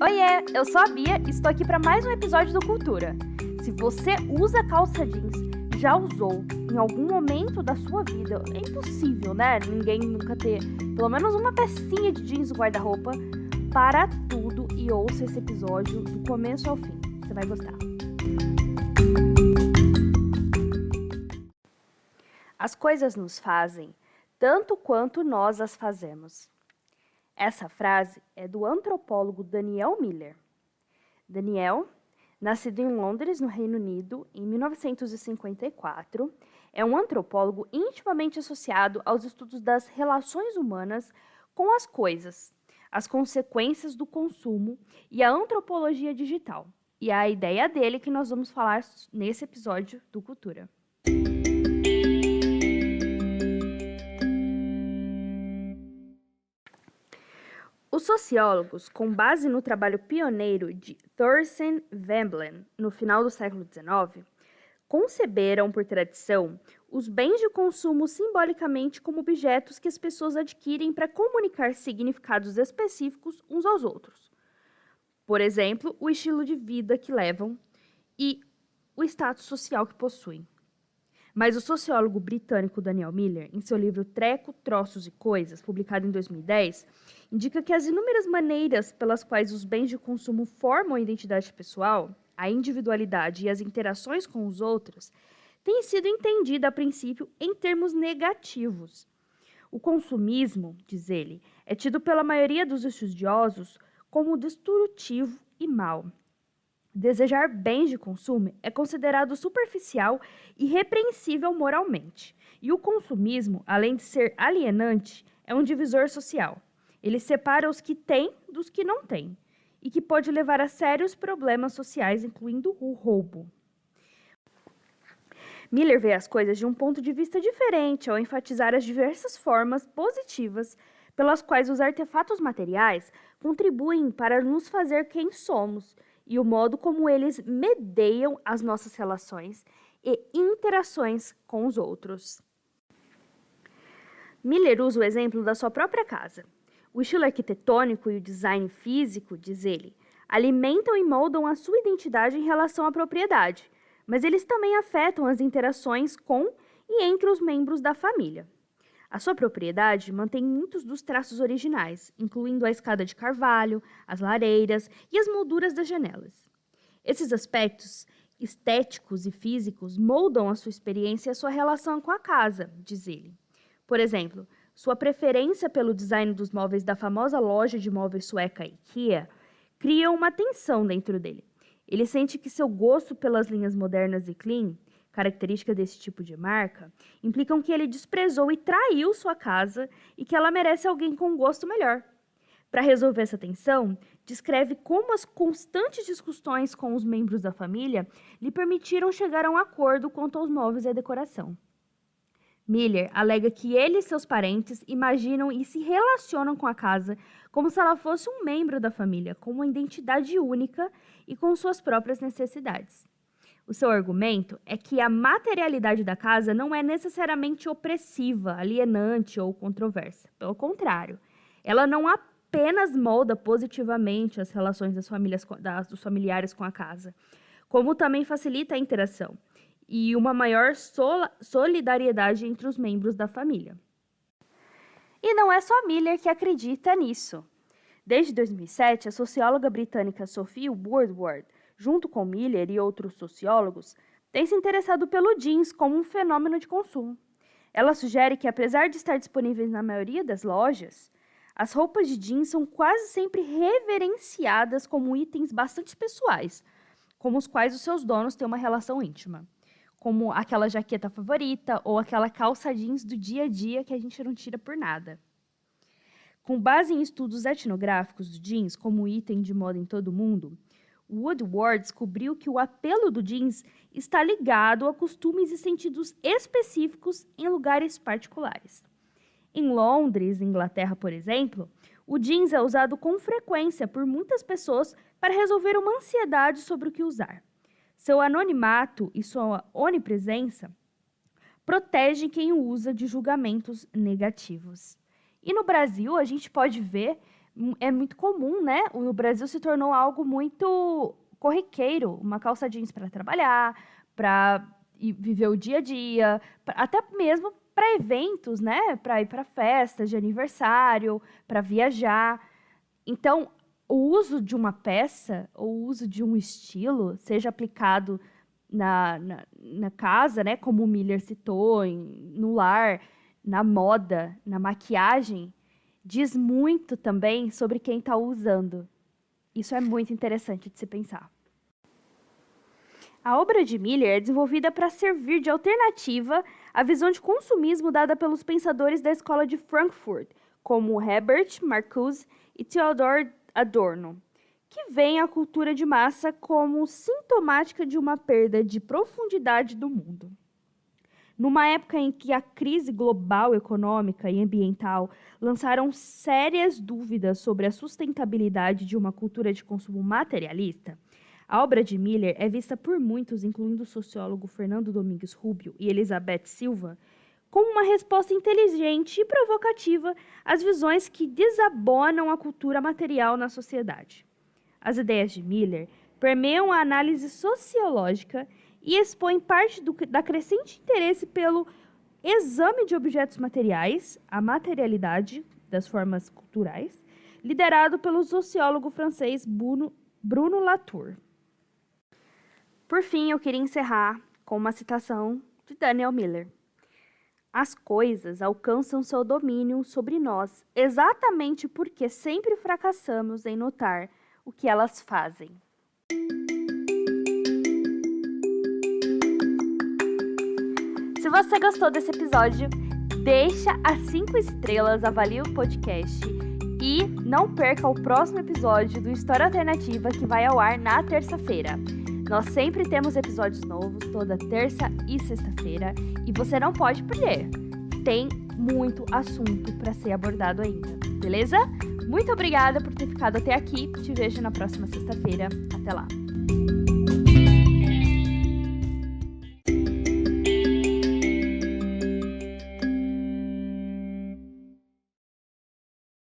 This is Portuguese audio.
Oiê, eu sou a Bia e estou aqui para mais um episódio do Cultura. Se você usa calça jeans, já usou em algum momento da sua vida, é impossível, né? Ninguém nunca ter pelo menos uma pecinha de jeans no guarda-roupa. Para tudo e ouça esse episódio do começo ao fim. Você vai gostar. As coisas nos fazem tanto quanto nós as fazemos. Essa frase é do antropólogo Daniel Miller. Daniel, nascido em Londres, no Reino Unido, em 1954, é um antropólogo intimamente associado aos estudos das relações humanas com as coisas, as consequências do consumo e a antropologia digital. E é a ideia dele que nós vamos falar nesse episódio do Cultura. Os sociólogos, com base no trabalho pioneiro de Thorstein Veblen, no final do século XIX, conceberam, por tradição, os bens de consumo simbolicamente como objetos que as pessoas adquirem para comunicar significados específicos uns aos outros. Por exemplo, o estilo de vida que levam e o status social que possuem. Mas o sociólogo britânico Daniel Miller, em seu livro Treco, Troços e Coisas, publicado em 2010, indica que as inúmeras maneiras pelas quais os bens de consumo formam a identidade pessoal, a individualidade e as interações com os outros, têm sido entendida a princípio em termos negativos. O consumismo, diz ele, é tido pela maioria dos estudiosos como destrutivo e mau. Desejar bens de consumo é considerado superficial e repreensível moralmente. E o consumismo, além de ser alienante, é um divisor social. Ele separa os que têm dos que não têm, e que pode levar a sérios problemas sociais, incluindo o roubo. Miller vê as coisas de um ponto de vista diferente ao enfatizar as diversas formas positivas pelas quais os artefatos materiais contribuem para nos fazer quem somos, e o modo como eles medeiam as nossas relações e interações com os outros. Miller usa o exemplo da sua própria casa. O estilo arquitetônico e o design físico, diz ele, alimentam e moldam a sua identidade em relação à propriedade, mas eles também afetam as interações com e entre os membros da família. A sua propriedade mantém muitos dos traços originais, incluindo a escada de carvalho, as lareiras e as molduras das janelas. Esses aspectos estéticos e físicos moldam a sua experiência e a sua relação com a casa, diz ele. Por exemplo, sua preferência pelo design dos móveis da famosa loja de móveis sueca IKEA cria uma tensão dentro dele. Ele sente que seu gosto pelas linhas modernas e clean, característica desse tipo de marca, implicam que ele desprezou e traiu sua casa e que ela merece alguém com um gosto melhor. Para resolver essa tensão, descreve como as constantes discussões com os membros da família lhe permitiram chegar a um acordo quanto aos móveis e à decoração. Miller alega que ele e seus parentes imaginam e se relacionam com a casa como se ela fosse um membro da família, com uma identidade única e com suas próprias necessidades. O seu argumento é que a materialidade da casa não é necessariamente opressiva, alienante ou controversa. Pelo contrário, ela não apenas molda positivamente as relações dos familiares com a casa, como também facilita a interação e uma maior solidariedade entre os membros da família. E não é só Miller que acredita nisso. Desde 2007, a socióloga britânica Sophie Woodward, junto com Miller e outros sociólogos, tem se interessado pelo jeans como um fenômeno de consumo. Ela sugere que, apesar de estar disponíveis na maioria das lojas, as roupas de jeans são quase sempre reverenciadas como itens bastante pessoais, com os quais os seus donos têm uma relação íntima, como aquela jaqueta favorita ou aquela calça jeans do dia a dia que a gente não tira por nada. Com base em estudos etnográficos do jeans como item de moda em todo o mundo, Woodward descobriu que o apelo do jeans está ligado a costumes e sentidos específicos em lugares particulares. Em Londres, Inglaterra, por exemplo, o jeans é usado com frequência por muitas pessoas para resolver uma ansiedade sobre o que usar. Seu anonimato e sua onipresença protegem quem o usa de julgamentos negativos. E no Brasil, a gente pode ver é muito comum, né? No Brasil se tornou algo muito corriqueiro, uma calça jeans para trabalhar, para viver o dia a dia, até mesmo para eventos, né? Para ir para festas de aniversário, para viajar. Então, o uso de uma peça, ou o uso de um estilo, seja aplicado na casa, né? Como o Miller citou, no lar, na moda, na maquiagem, diz muito também sobre quem está usando. Isso é muito interessante de se pensar. A obra de Miller é desenvolvida para servir de alternativa à visão de consumismo dada pelos pensadores da escola de Frankfurt, como Herbert Marcuse e Theodor Adorno, que veem a cultura de massa como sintomática de uma perda de profundidade do mundo. Numa época em que a crise global econômica e ambiental lançaram sérias dúvidas sobre a sustentabilidade de uma cultura de consumo materialista, a obra de Miller é vista por muitos, incluindo o sociólogo Fernando Domingues Rubio e Elizabeth Silva, como uma resposta inteligente e provocativa às visões que desabonam a cultura material na sociedade. As ideias de Miller permeiam a análise sociológica e expõem parte da crescente interesse pelo exame de objetos materiais, a materialidade das formas culturais, liderado pelo sociólogo francês Bruno Latour. Por fim, eu queria encerrar com uma citação de Daniel Miller. As coisas alcançam seu domínio sobre nós exatamente porque sempre fracassamos em notar o que elas fazem. Se você gostou desse episódio, deixa as 5 estrelas, avalie o podcast e não perca o próximo episódio do História Alternativa que vai ao ar na terça-feira. Nós sempre temos episódios novos, toda terça e sexta-feira, e você não pode perder. Tem muito assunto para ser abordado ainda, beleza? Muito obrigada por ter ficado até aqui. Te vejo na próxima sexta-feira. Até lá!